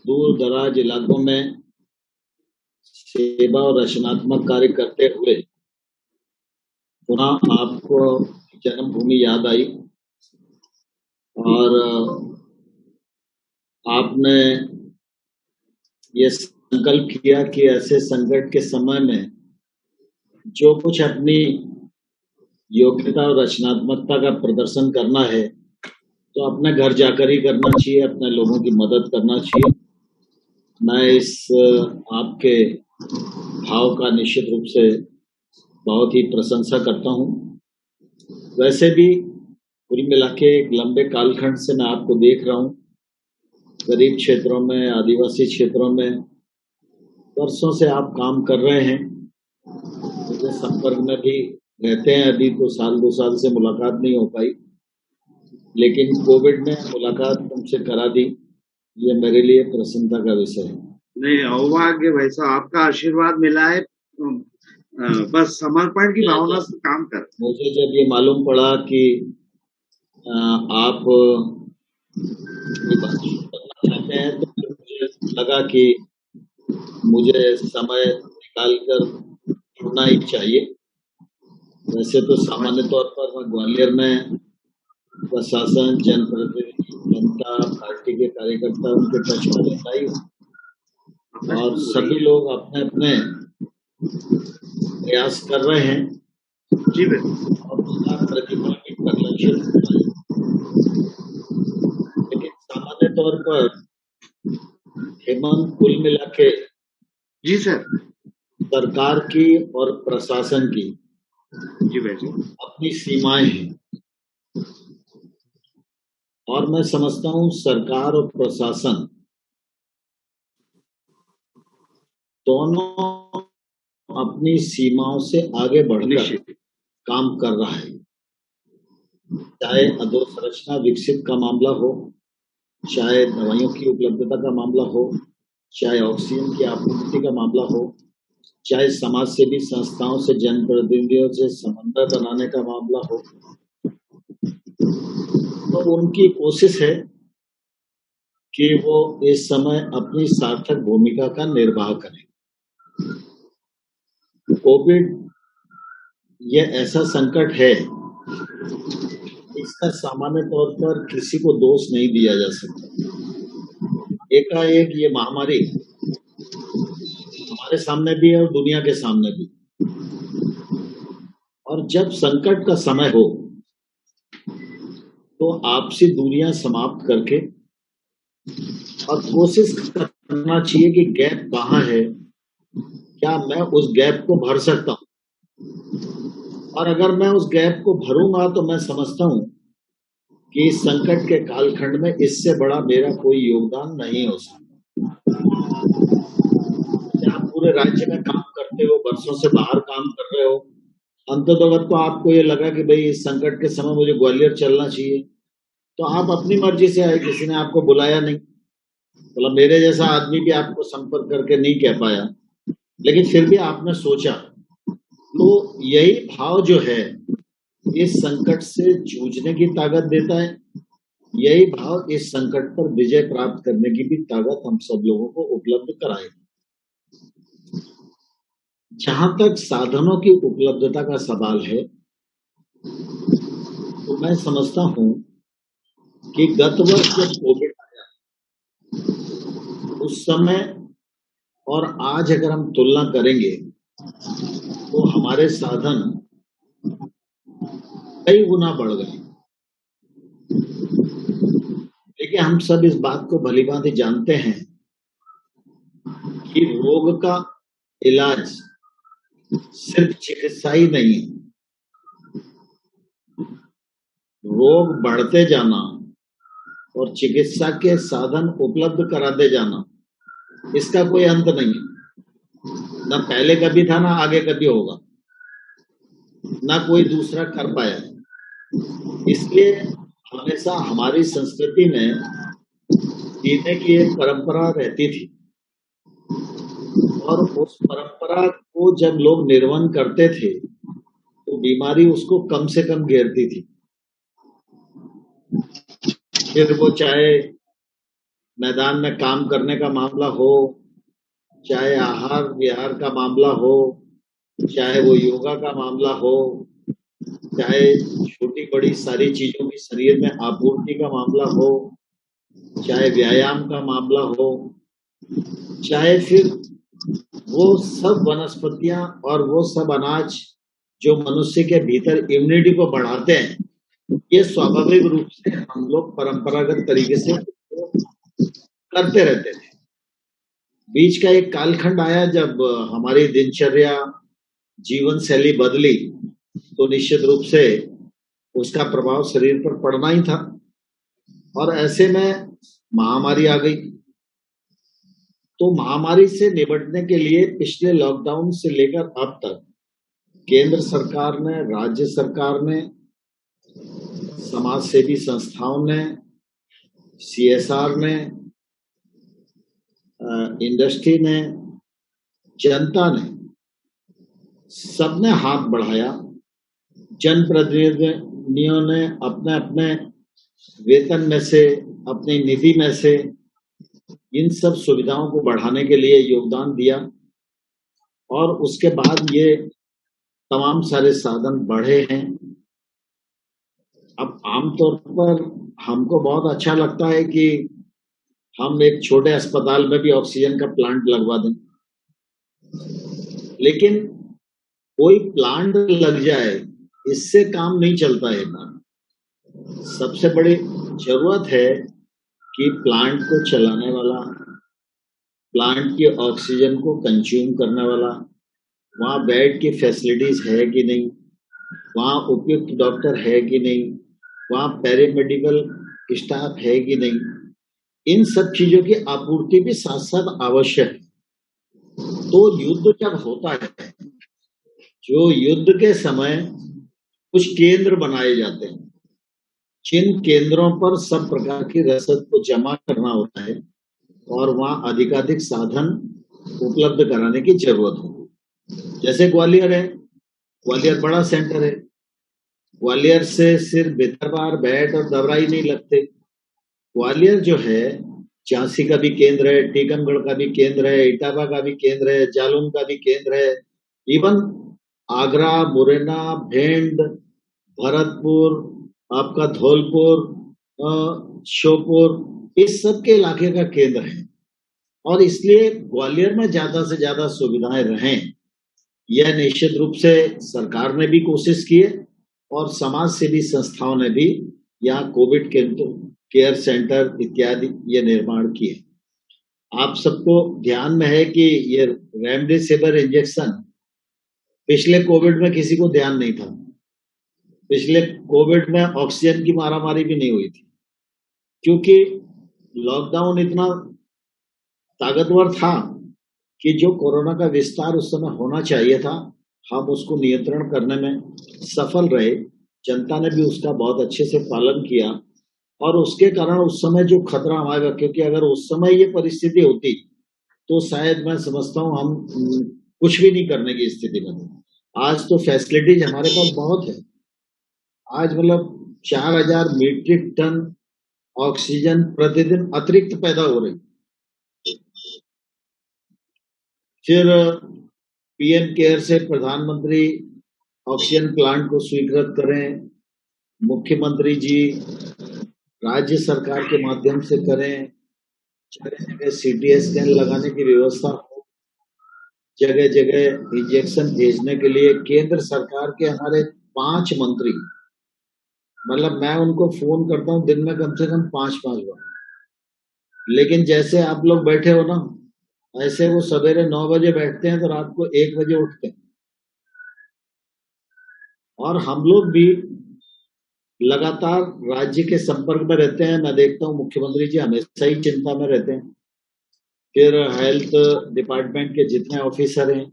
दूर दराज इलाकों में सेवा और रचनात्मक कार्य करते हुए पुनः आपको जन्मभूमि याद आई और आपने ये संकल्प किया कि ऐसे संकट के समय में जो कुछ अपनी योग्यता और रचनात्मकता का प्रदर्शन करना है तो अपने घर जाकर ही करना चाहिए, अपने लोगों की मदद करना चाहिए। मैं इस आपके भाव का निश्चित रूप से बहुत ही प्रशंसा करता हूँ। वैसे भी पूरी मिला के एक लंबे कालखंड से मैं आपको देख रहा हूँ, गरीब क्षेत्रों में, आदिवासी क्षेत्रों में वर्षों से आप काम कर रहे हैं, मुझे संपर्क में भी रहते हैं। अभी तो साल 2 साल से मुलाकात नहीं हो पाई, लेकिन कोविड ने मुलाकात तुमसे करा दी, ये मेरे लिए प्रसन्नता का विषय है। नहीं, अभाग्य वैसा आपका आशीर्वाद मिला है, बस समर्पण की भावना से काम कर। मुझे जब ये मालूम पड़ा कि आप करना चाहते हैं तो मुझे लगा कि मुझे समय निकालकर जुड़ना ही चाहिए। वैसे तो सामान्य तौर पर मैं ग्वालियर में प्रशासन, जनप्रतिनिधि, जनता पार्टी के कार्यकर्ता उनके टच में रहता ही हूँ और सभी लोग अपने अपने प्रयास कर रहे हैं जी और उसका प्रतिफल भी परिलक्षित होता है। लेकिन सामान्य तौर पर हेमंत, कुल मिला के जी सर, सरकार की और प्रशासन की जी भाई अपनी सीमाएं हैं और मैं समझता हूँ सरकार और प्रशासन दोनों अपनी सीमाओं से आगे बढ़कर काम कर रहा है। चाहे अधोसंरचना विकसित का मामला हो, चाहे दवाइयों की उपलब्धता का मामला हो, चाहे ऑक्सीजन की आपूर्ति का मामला हो, चाहे समाज सेवी संस्थाओं से जनप्रतिनिधियों से समन्वय बनाने का मामला हो, तो उनकी कोशिश है कि वो इस समय अपनी सार्थक भूमिका का निर्वाह करें। कोविड ये ऐसा संकट है, इसका सामान्य तौर पर किसी को दोष नहीं दिया जा सकता। एकाएक ये महामारी हमारे सामने भी है और दुनिया के सामने भी, और जब संकट का समय हो तो आपसी दूरियां समाप्त करके और कोशिश करना चाहिए कि गैप कहाँ है, क्या मैं उस गैप को भर सकता हूँ, और अगर मैं उस गैप को भरूंगा तो मैं समझता हूँ कि इस संकट के कालखंड में इससे बड़ा मेरा कोई योगदान नहीं हो सकता। आप पूरे राज्य में काम करते हो, वर्षों से बाहर काम कर रहे हो, अंततोगत तो आपको ये लगा कि भाई इस संकट के समय मुझे ग्वालियर चलना चाहिए, तो आप अपनी मर्जी से आए, किसी ने आपको बुलाया नहीं। मतलब मेरे जैसा आदमी भी आपको संपर्क करके नहीं कह पाया, लेकिन फिर भी आपने सोचा। तो यही भाव जो है इस संकट से जूझने की ताकत देता है, यही भाव इस संकट पर विजय प्राप्त करने की भी ताकत हम सब लोगों को उपलब्ध कराएगा। जहां तक साधनों की उपलब्धता का सवाल है, तो मैं समझता हूं कि गत वर्ष जब कोविड आया उस समय और आज अगर हम तुलना करेंगे तो हमारे साधन कई गुना बढ़ गए। लेकिन हम सब इस बात को भलीभांति जानते हैं कि रोग का इलाज सिर्फ चिकित्सा ही नहीं, रोग बढ़ते जाना और चिकित्सा के साधन उपलब्ध कराते जाना, इसका कोई अंत नहीं है। ना पहले कभी था, ना आगे कभी होगा, ना कोई दूसरा कर पाया है। इसलिए हमेशा हमारी संस्कृति में जीने की एक परंपरा रहती थी और उस परंपरा को जब लोग निर्वहन करते थे तो बीमारी उसको कम से कम घेरती थी। फिर वो चाहे मैदान में काम करने का मामला हो, चाहे आहार विहार का मामला हो, चाहे वो योगा का मामला हो, चाहे छोटी बड़ी सारी चीजों की शरीर में आपूर्ति का मामला हो, चाहे व्यायाम का मामला हो, चाहे फिर वो सब वनस्पतियां और वो सब अनाज जो मनुष्य के भीतर इम्यूनिटी को बढ़ाते हैं, ये स्वाभाविक रूप से हम लोग परंपरागत तरीके से करते रहते थे। बीच का एक कालखंड आया जब हमारी दिनचर्या जीवन शैली बदली, तो निश्चित रूप से उसका प्रभाव शरीर पर पड़ना ही था। और ऐसे में महामारी आ गई। तो महामारी से निपटने के लिए पिछले लॉकडाउन से लेकर अब तक केंद्र सरकार ने, राज्य सरकार ने, समाज सेवी संस्थाओं ने, CSR ने, इंडस्ट्री ने, जनता ने, सबने हाथ बढ़ाया। जनप्रतिनिधियों ने अपने अपने वेतन में से, अपनी निधि में से इन सब सुविधाओं को बढ़ाने के लिए योगदान दिया। और उसके बाद ये तमाम सारे साधन बढ़े हैं। अब आमतौर पर हमको बहुत अच्छा लगता है कि हम एक छोटे अस्पताल में भी ऑक्सीजन का प्लांट लगवा दें, लेकिन कोई प्लांट लग जाए इससे काम नहीं चलता है ना। सबसे बड़ी जरूरत है कि प्लांट को चलाने वाला, प्लांट की ऑक्सीजन को कंज्यूम करने वाला, वहाँ बेड की फैसिलिटीज है कि नहीं, वहाँ उपयुक्त डॉक्टर है कि नहीं, वहाँ पैरामेडिकल स्टाफ है कि नहीं, इन सब चीजों की आपूर्ति भी साथ साथ आवश्यक है। तो युद्ध जब होता है, जो युद्ध के समय कुछ केंद्र बनाए जाते हैं, जिन केंद्रों पर सब प्रकार की रसद को जमा करना होता है और वहां अधिकाधिक साधन उपलब्ध कराने की जरूरत होगी। जैसे ग्वालियर है, ग्वालियर बड़ा सेंटर है। ग्वालियर से सिर्फ भितरवार, बैट और दबराई नहीं लगते। ग्वालियर जो है, झांसी का भी केंद्र है, टीकमगढ़ का भी केंद्र है, इटावा का भी केंद्र है, जालौन का भी केंद्र है, इवन आगरा, मुरैना, भिंड, भरतपुर, आपका धौलपुर, श्योपुर, इस सब के इलाके का केंद्र है। और इसलिए ग्वालियर में ज्यादा से ज्यादा सुविधाएं रहें, यह निश्चित रूप से सरकार ने भी कोशिश की है और समाज सेवी संस्थाओं ने भी यहाँ कोविड केयर सेंटर इत्यादि ये निर्माण किए। आप सबको ध्यान में है कि ये रेमडेसिविर इंजेक्शन पिछले कोविड में किसी को ध्यान नहीं था। पिछले कोविड में ऑक्सीजन की मारामारी भी नहीं हुई थी, क्योंकि लॉकडाउन इतना ताकतवर था कि जो कोरोना का विस्तार उस समय होना चाहिए था, हम उसको नियंत्रण करने में सफल रहे। जनता ने भी उसका बहुत अच्छे से पालन किया और उसके कारण उस समय जो खतरा हमारा, क्योंकि अगर उस समय ये परिस्थिति होती तो शायद मैं समझता हूँ हम कुछ भी नहीं करने की स्थिति में थे। आज तो फैसिलिटीज हमारे पास बहुत है। आज मतलब 4000 मीट्रिक टन ऑक्सीजन प्रतिदिन अतिरिक्त पैदा हो रही। फिर PM केयर से प्रधानमंत्री ऑक्सीजन प्लांट को स्वीकृत करें, मुख्यमंत्री जी राज्य सरकार के माध्यम से करें, जगह जगह CT स्कैन लगाने की व्यवस्था हो, जगह जगह इंजेक्शन भेजने के लिए केंद्र सरकार के हमारे 5 मंत्री, मतलब मैं उनको फोन करता हूँ दिन में कम से कम 5-5 बार, लेकिन जैसे आप लोग बैठे हो ना, ऐसे वो सवेरे 9 बजे बैठते हैं तो रात को 1 बजे उठते हैं। और हम लोग भी लगातार राज्य के संपर्क में रहते हैं। मैं देखता हूँ मुख्यमंत्री जी हमेशा ही चिंता में रहते हैं। फिर हेल्थ डिपार्टमेंट के जितने ऑफिसर हैं,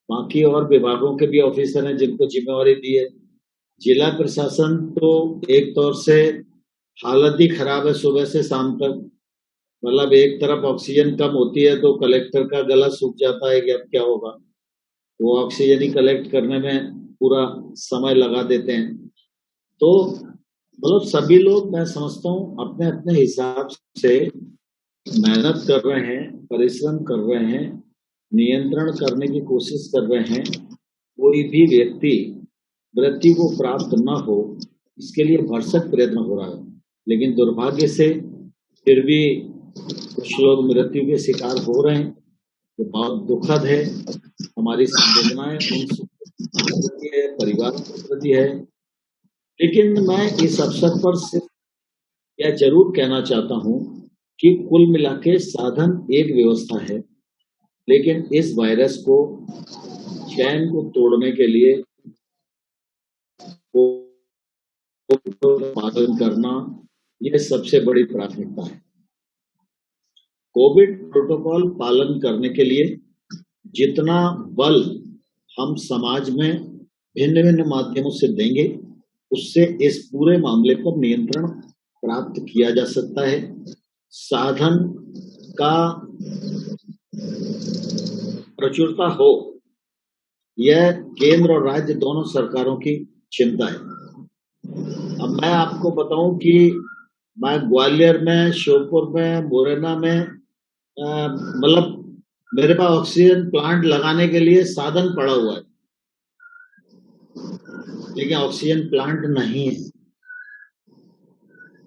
बाकी और विभागों के भी ऑफिसर हैं जिनको जिम्मेवारी दी है। जिला प्रशासन तो एक तौर से हालत ही खराब है सुबह से शाम तक। मतलब एक तरफ ऑक्सीजन कम होती है तो कलेक्टर का गला सूख जाता है कि अब क्या होगा, वो ऑक्सीजन ही कलेक्ट करने में पूरा समय लगा देते हैं। तो मतलब सभी लोग, मैं समझता हूँ, अपने अपने हिसाब से मेहनत कर रहे हैं, परिश्रम कर रहे हैं, नियंत्रण करने की कोशिश कर रहे हैं। कोई भी व्यक्ति मृत्यु को प्राप्त न हो, इसके लिए भरसक प्रयत्न हो रहा है। लेकिन दुर्भाग्य से फिर भी कुछ लोग मृत्यु के शिकार हो रहे हैं, तो बहुत दुखद है। हमारी संवेदनाएं उन प्रति है, परिवार के प्रति है। लेकिन मैं इस अवसर पर सिर्फ यह जरूर कहना चाहता हूं कि कुल मिला के साधन एक व्यवस्था है, लेकिन इस वायरस को चैन को तोड़ने के लिए पालन करना यह सबसे बड़ी प्राथमिकता है। कोविड प्रोटोकॉल पालन करने के लिए जितना बल हम समाज में भिन्न भिन्न माध्यमों से देंगे, उससे इस पूरे मामले पर नियंत्रण प्राप्त किया जा सकता है। साधन का प्रचुरता हो, यह केंद्र और राज्य दोनों सरकारों की चिंता है। अब मैं आपको बताऊं कि मैं ग्वालियर में, श्योपुर में, मुरैना में मतलब मेरे पास ऑक्सीजन प्लांट लगाने के लिए साधन पड़ा हुआ है, लेकिन ऑक्सीजन प्लांट नहीं है।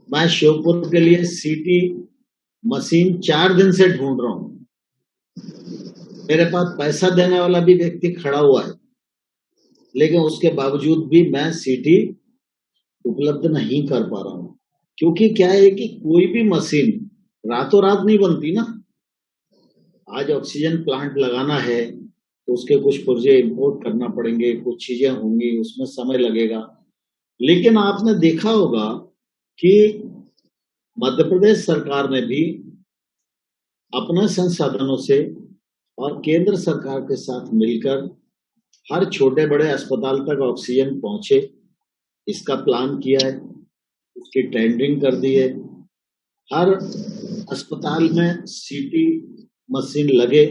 मैं श्योपुर के लिए सीटी मशीन 4 दिन से ढूंढ रहा हूं। मेरे पास पैसा देने वाला भी व्यक्ति खड़ा हुआ है, लेकिन उसके बावजूद भी मैं सीटी उपलब्ध नहीं कर पा रहा हूं। क्योंकि क्या है कि कोई भी मशीन रातों रात नहीं बनती ना। आज ऑक्सीजन प्लांट लगाना है तो उसके कुछ पुर्जे इंपोर्ट करना पड़ेंगे, कुछ चीजें होंगी, उसमें समय लगेगा। लेकिन आपने देखा होगा कि मध्य प्रदेश सरकार ने भी अपने संसाधनों से और केंद्र सरकार के साथ मिलकर हर छोटे बड़े अस्पताल तक ऑक्सीजन पहुंचे, इसका प्लान किया है, उसकी टेंडरिंग कर दी है। हर अस्पताल में सीटी मशीन लगे,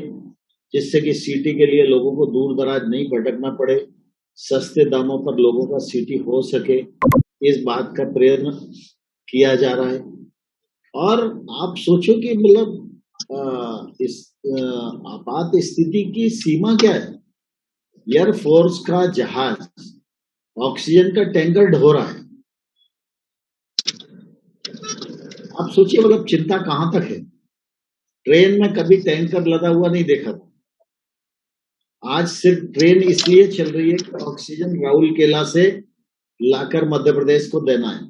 जिससे कि सीटी के लिए लोगों को दूर दराज नहीं भटकना पड़े, सस्ते दामों पर लोगों का सीटी हो सके, इस बात का प्रयत्न किया जा रहा है। और आप सोचो कि मतलब इस आपात स्थिति की सीमा क्या है। एयरफोर्स का जहाज ऑक्सीजन का टैंकर ढो रहा है। आप सोचिए मतलब चिंता कहां तक है। ट्रेन में कभी टैंकर लदा हुआ नहीं देखा था। आज सिर्फ ट्रेन इसलिए चल रही है कि ऑक्सीजन राउरकेला से लाकर मध्य प्रदेश को देना है,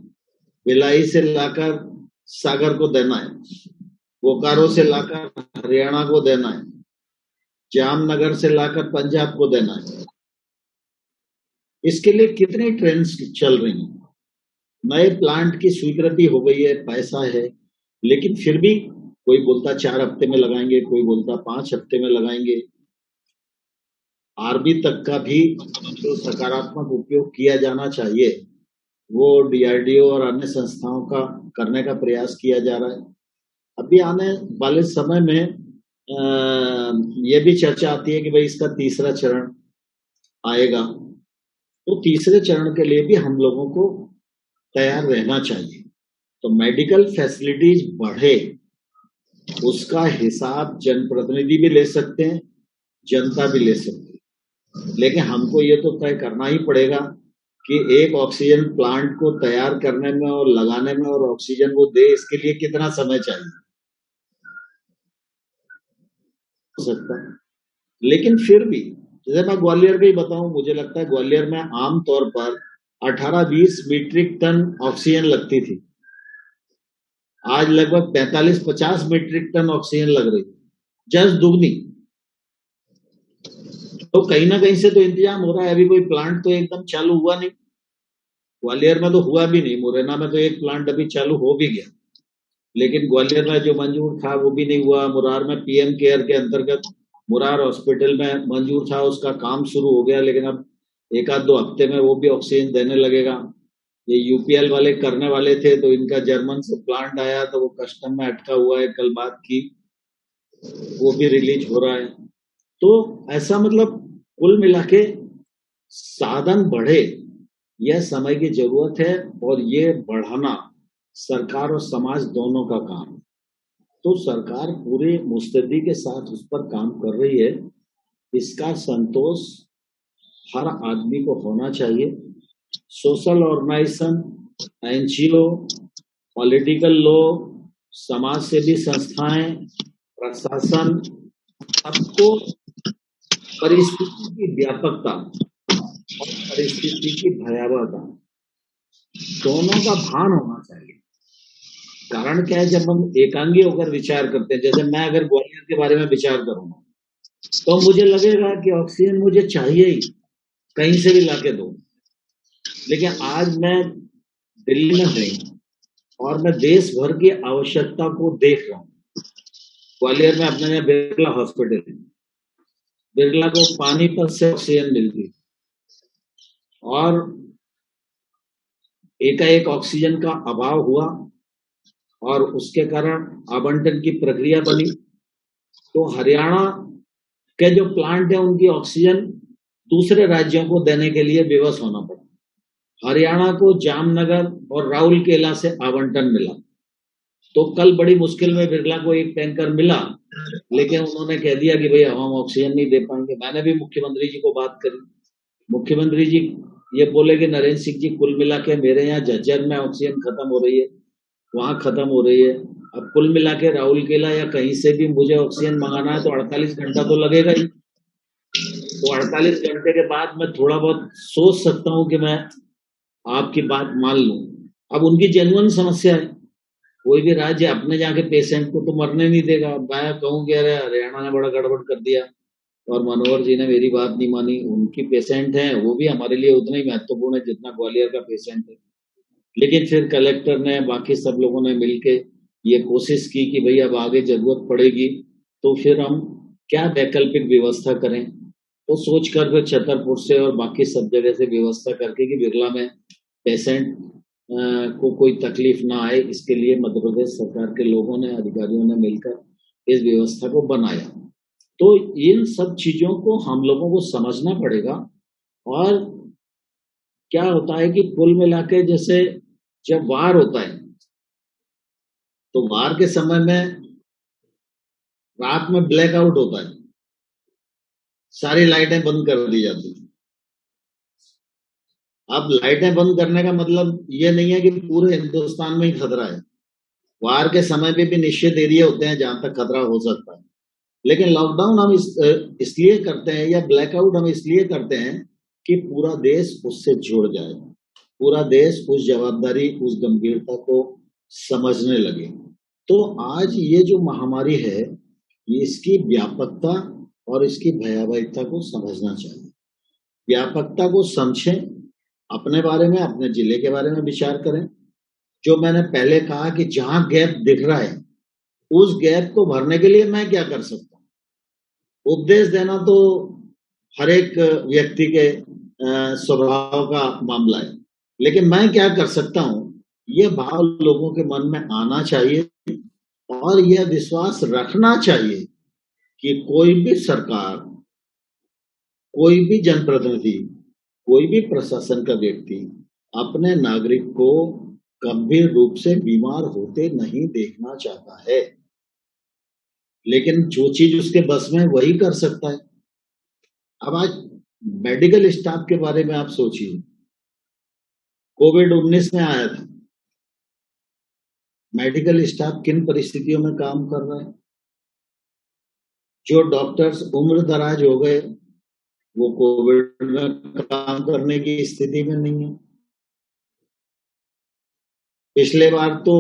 भिलाई से लाकर सागर को देना है, बोकारो से लाकर हरियाणा को देना है, जामनगर से लाकर पंजाब को देना है। इसके लिए कितनी ट्रेन चल रही हैं। नए प्लांट की स्वीकृति हो गई है, पैसा है, लेकिन फिर भी कोई बोलता 4 हफ्ते में लगाएंगे, कोई बोलता 5 हफ्ते में लगाएंगे। आर्मी तक का भी जो सकारात्मक उपयोग किया जाना चाहिए, वो डीआरडीओ और अन्य संस्थाओं का करने का प्रयास किया जा रहा है। अभी आने वाले समय में ये भी चर्चा आती है कि भाई इसका तीसरा चरण आएगा, तो तीसरे चरण के लिए भी हम लोगों को तैयार रहना चाहिए। तो मेडिकल फैसिलिटीज बढ़े, उसका हिसाब जनप्रतिनिधि भी ले सकते हैं, जनता भी ले सकती है। लेकिन हमको ये तो तय करना ही पड़ेगा कि एक ऑक्सीजन प्लांट को तैयार करने में और लगाने में और ऑक्सीजन को दे, इसके लिए कितना समय चाहिए हो सकता है। लेकिन फिर भी जैसे मैं ग्वालियर का ही बताऊं, मुझे लगता है ग्वालियर में आमतौर पर 18-20 मीट्रिक टन ऑक्सीजन लगती थी। आज लगभग 45-50 मीट्रिक टन ऑक्सीजन लग रही, जस्ट दुगनी। तो कहीं ना कहीं से तो इंतजाम हो रहा है। अभी कोई प्लांट तो एकदम चालू हुआ नहीं, ग्वालियर में तो हुआ भी नहीं, मुरैना में तो एक प्लांट अभी चालू हो भी गया, लेकिन ग्वालियर में जो मंजूर था वो भी नहीं हुआ। मुरार में पीएम केयर के अंतर्गत मुरार हॉस्पिटल में मंजूर था, उसका काम शुरू हो गया, लेकिन अब 1-2 हफ्ते में वो भी ऑक्सीजन देने लगेगा। ये यूपीएल वाले करने वाले थे, तो इनका जर्मन से प्लांट आया तो वो कस्टम में अटका हुआ है, कल बात की, वो भी रिलीज हो रहा है। तो ऐसा मतलब कुल मिला के साधन बढ़े, यह समय की जरूरत है, और ये बढ़ाना सरकार और समाज दोनों का काम है। तो सरकार पूरे मुस्तैदी के साथ उस पर काम कर रही है। इसका संतोष हर आदमी को होना चाहिए। सोशल ऑर्गेनाइजेशन, एनजीओ, पॉलिटिकल लोग, समाज सेवी संस्थाएं, प्रशासन, सबको परिस्थिति की व्यापकता और परिस्थिति की भयावहता दोनों का भान होना चाहिए। कारण क्या है, जब हम एकांगी होकर विचार करते हैं, जैसे मैं अगर ग्वालियर के बारे में विचार करूंगा तो मुझे लगेगा कि ऑक्सीजन मुझे चाहिए ही, कहीं से भी लाके दो। लेकिन आज मैं दिल्ली में हूं और मैं देश भर की आवश्यकता को देख रहा हूं। ग्वालियर में अपने यहाँ बिरला हॉस्पिटल है, बिरला को पानीपत से ऑक्सीजन मिलती और एकाएक ऑक्सीजन का अभाव हुआ और उसके कारण आवंटन की प्रक्रिया बनी। तो हरियाणा के जो प्लांट है उनकी ऑक्सीजन दूसरे राज्यों को देने के लिए विवश होना पड़ा। हरियाणा को जामनगर और राउरकेला से आवंटन मिला। तो कल बड़ी मुश्किल में बिरला को एक टैंकर मिला, लेकिन उन्होंने कह दिया कि भैया हम ऑक्सीजन नहीं दे पाएंगे। मैंने भी मुख्यमंत्री जी को बात करी। मुख्यमंत्री जी ये बोले कि नरेंद्र सिंह जी, कुल मिला के मेरे यहाँ झज्जर में ऑक्सीजन खत्म हो रही है, वहां खत्म हो रही है, अब कुल मिला के राउरकेला या कहीं से भी मुझे ऑक्सीजन मंगाना है तो 48 घंटा तो लगेगा ही। तो 48 घंटे के बाद मैं थोड़ा बहुत सोच सकता हूँ कि मैं आपकी बात मान लूं। अब उनकी जेन्युइन समस्या है। कोई भी राज्य अपने जाके पेशेंट को तो मरने नहीं देगा। मैं कहूँ कि अरे हरियाणा ने बड़ा गड़बड़ कर दिया और मनोहर जी ने मेरी बात नहीं मानी। उनकी पेशेंट है, वो भी हमारे लिए उतना ही महत्वपूर्ण है जितना ग्वालियर का पेशेंट है। लेकिन फिर कलेक्टर ने, बाकी सब लोगों ने मिलके ये कोशिश की कि भाई अब आगे जरूरत पड़ेगी तो फिर हम क्या वैकल्पिक व्यवस्था करें। तो सोचकर फिर छतरपुर से और बाकी सब जगह से व्यवस्था करके कि बिरला में पेशेंट को कोई तकलीफ ना आए, इसके लिए मध्य प्रदेश सरकार के लोगों ने, अधिकारियों ने मिलकर इस व्यवस्था को बनाया। तो इन सब चीजों को हम लोगों को समझना पड़ेगा। और क्या होता है कि कुल मिला के जैसे जब वार होता है तो वार के समय में रात में ब्लैकआउट होता है, सारी लाइटें बंद कर दी जाती हैं। अब लाइटें बंद करने का मतलब ये नहीं है कि पूरे हिंदुस्तान में ही खतरा है। वार के समय पे भी निश्चित एरिया होते हैं जहां तक खतरा हो सकता है। लेकिन लॉकडाउन हम इसलिए करते हैं या ब्लैकआउट हम इसलिए करते हैं कि पूरा देश उससे जुड़ जाए, पूरा देश उस जवाबदारी, उस गंभीरता को समझने लगे। तो आज ये जो महामारी है, इसकी व्यापकता और इसकी भयावहता को समझना चाहिए। व्यापकता को समझें, अपने बारे में, अपने जिले के बारे में विचार करें। जो मैंने पहले कहा कि जहां गैप दिख रहा है उस गैप को भरने के लिए मैं क्या कर सकता हूं। उपदेश देना तो हर एक व्यक्ति के स्वभाव का मामला है, लेकिन मैं क्या कर सकता हूं, ये भाव लोगों के मन में आना चाहिए और यह विश्वास रखना चाहिए कि कोई भी सरकार, कोई भी जनप्रतिनिधि, कोई भी प्रशासन का व्यक्ति अपने नागरिक को गंभीर रूप से बीमार होते नहीं देखना चाहता है। लेकिन जो चीज उसके बस में वही कर सकता है। अब आज मेडिकल स्टाफ के बारे में आप सोचिए, कोविड-19 में आया था, मेडिकल स्टाफ किन परिस्थितियों में काम कर रहा है। जो डॉक्टर्स उम्र दराज हो गए वो कोविड में काम करने की स्थिति में नहीं है। पिछले बार तो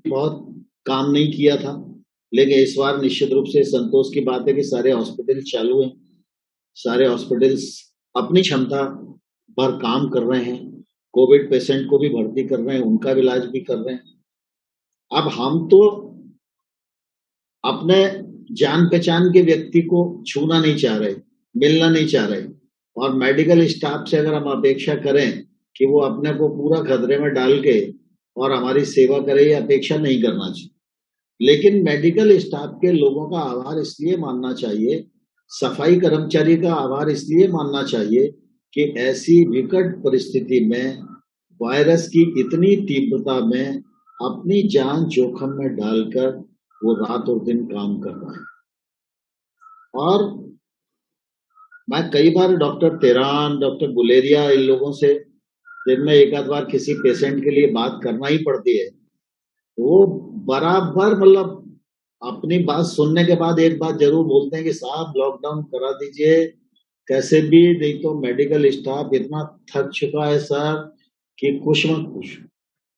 बहुत काम नहीं किया था, लेकिन इस बार निश्चित रूप से संतोष की बात है कि सारे हॉस्पिटल चालू हैं, सारे हॉस्पिटल्स अपनी क्षमता पर काम कर रहे हैं, कोविड पेशेंट को भी भर्ती कर रहे हैं, उनका इलाज भी कर रहे हैं। अब हम तो अपने जान पहचान के व्यक्ति को छूना नहीं चाह रहे, मिलना नहीं चाह रहे, और मेडिकल स्टाफ से अगर हम अपेक्षा करें कि वो अपने को पूरा खतरे में डाल के और हमारी सेवा करे, ये अपेक्षा नहीं करना चाहिए। लेकिन मेडिकल स्टाफ के लोगों का आभार इसलिए मानना चाहिए, सफाई कर्मचारी का आभार इसलिए मानना चाहिए कि ऐसी विकट परिस्थिति में, वायरस की इतनी तीव्रता में अपनी जान जोखिम में डालकर वो रात और दिन काम कर रहा है। और मैं कई बार डॉक्टर तेरान, डॉक्टर गुलेरिया, इन लोगों से दिन में एक आध बार किसी पेशेंट के लिए बात करना ही पड़ती है। वो बराबर मतलब अपनी बात सुनने के बाद एक बात जरूर बोलते हैं कि साहब लॉकडाउन करा दीजिए कैसे भी, नहीं तो मेडिकल स्टाफ इतना थक चुका है सर कि कुछ मत पूछ।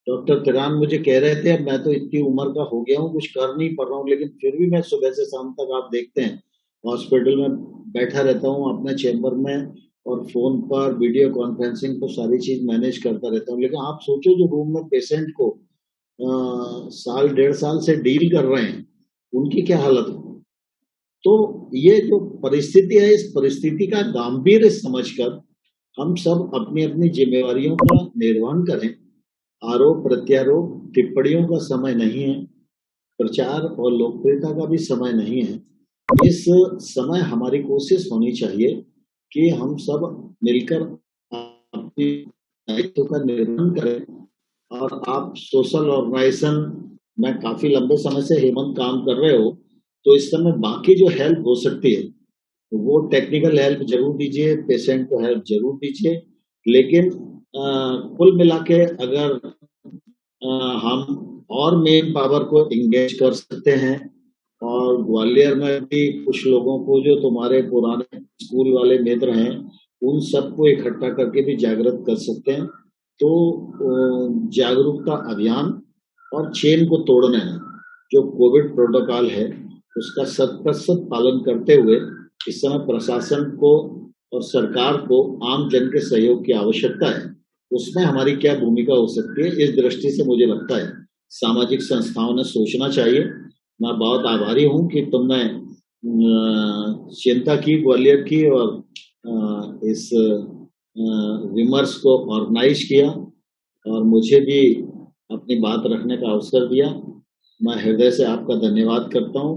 डॉक्टर तिरान मुझे कह रहे थे अब मैं तो इतनी उम्र का हो गया हूँ, कुछ कर नहीं पा रहा हूँ, लेकिन फिर भी मैं सुबह से शाम तक आप देखते हैं हॉस्पिटल में बैठा रहता हूँ अपने चेम्बर में, और फोन पर वीडियो कॉन्फ्रेंसिंग पर सारी चीज मैनेज करता रहता हूँ। लेकिन आप सोचो जो रूम में पेशेंट को साल 1.5 साल से डील कर रहे हैं, उनकी क्या हालत हो। तो ये जो परिस्थिति है, इस परिस्थिति का गांभीर्य समझकर हम सब अपनी अपनी जिम्मेवारियों का निर्वहन करें। आरोप प्रत्यारोप टिप्पणियों का समय नहीं है, प्रचार और लोकप्रियता का भी समय नहीं है। इस समय हमारी कोशिश होनी चाहिए कि हम सब मिलकर अपने दायित्व का निर्वहन करें। और आप सोशल ऑर्गेनाइजेशन में काफी लंबे समय से हेमंत काम कर रहे हो, तो इस समय बाकी जो हेल्प हो सकती है वो टेक्निकल हेल्प जरूर दीजिए, पेशेंट को हेल्प जरूर दीजिए। लेकिन कुल मिला के अगर हम और मेन पावर को इंगेज कर सकते हैं, और ग्वालियर में भी कुछ लोगों को जो तुम्हारे पुराने स्कूल वाले मित्र हैं उन सबको इकट्ठा करके भी जागृत कर सकते हैं, तो जागरूकता अभियान और चेन को तोड़ने में जो कोविड प्रोटोकॉल है उसका 100% पालन करते हुए इस समय प्रशासन को और सरकार को आम जन के सहयोग की आवश्यकता है। उसमें हमारी क्या भूमिका हो सकती है, इस दृष्टि से मुझे लगता है सामाजिक संस्थाओं ने सोचना चाहिए। मैं बहुत आभारी हूं कि तुमने चिंता की ग्वालियर की और इस विमर्श को ऑर्गेनाइज किया और मुझे भी अपनी बात रखने का अवसर दिया। मैं हृदय से आपका धन्यवाद करता हूं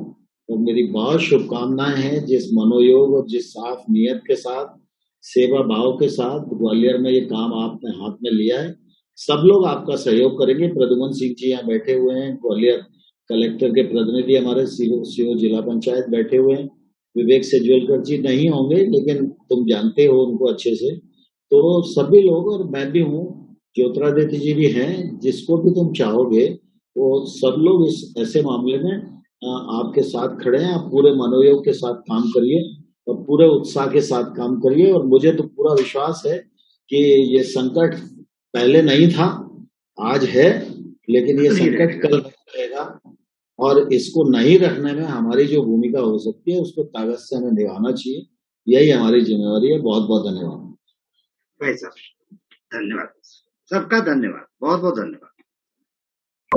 और मेरी बहुत शुभकामनाएं हैं जिस मनोयोग और जिस साफ नियत के साथ, सेवा भाव के साथ ग्वालियर में ये काम आपने हाथ में लिया है। सब लोग आपका सहयोग करेंगे। प्रद्युमन सिंह जी यहाँ बैठे हुए हैं, ग्वालियर कलेक्टर के प्रतिनिधि हमारे सीओ जिला पंचायत बैठे हुए हैं, विवेक सेजवलकर जी नहीं होंगे लेकिन तुम जानते हो उनको अच्छे से। तो सभी लोग, और मैं भी हूँ, ज्योतिरादित्य जी भी हैं, जिसको भी तुम चाहोगे वो सब लोग इस ऐसे मामले में आपके साथ खड़े हैं। आप पूरे मनोयोग के साथ काम करिए और पूरे उत्साह के साथ काम करिए। और मुझे तो पूरा विश्वास है कि ये संकट पहले नहीं था, आज है, लेकिन ये संकट कल रहेगा और इसको नहीं रखने में हमारी जो भूमिका हो सकती है उसको ताकत से हमें निभाना चाहिए। यही हमारी जिम्मेवारी है। बहुत बहुत धन्यवाद भाई साहब, धन्यवाद, सबका धन्यवाद, बहुत बहुत धन्यवाद।